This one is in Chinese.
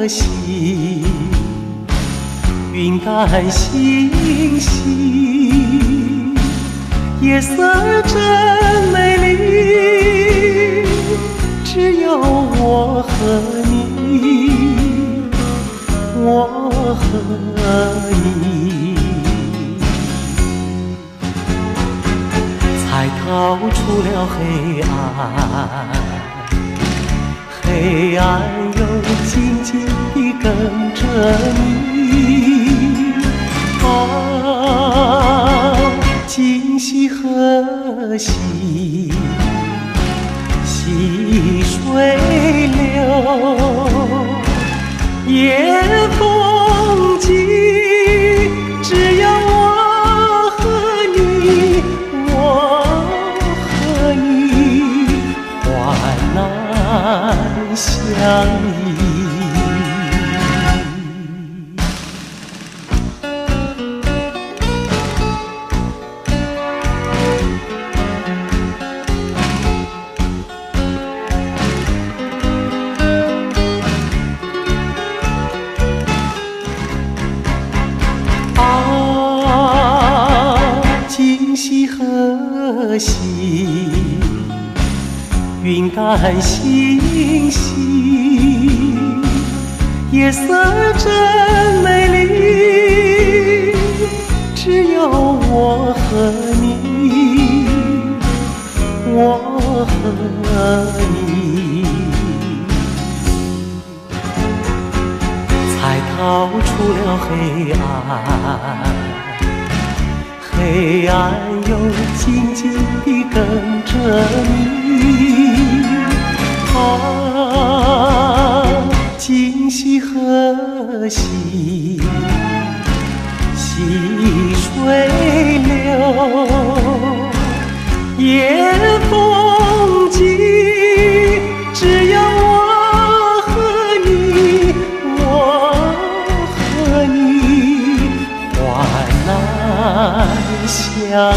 兮，云淡星稀，夜色真美丽，只有我和你，我和你，才逃出了黑暗，黑暗又紧紧地跟着你。啊，今夕何夕？细水流，夜风急，只有我和你，我和你，患难相依。今夕何夕？云淡星稀，夜色真美丽，只有我和你，我和你，才逃出了黑暗，黑暗又紧紧地跟着你。啊，今夕何夕？细水流，夜风急，只有我和你，我和你，患难相依。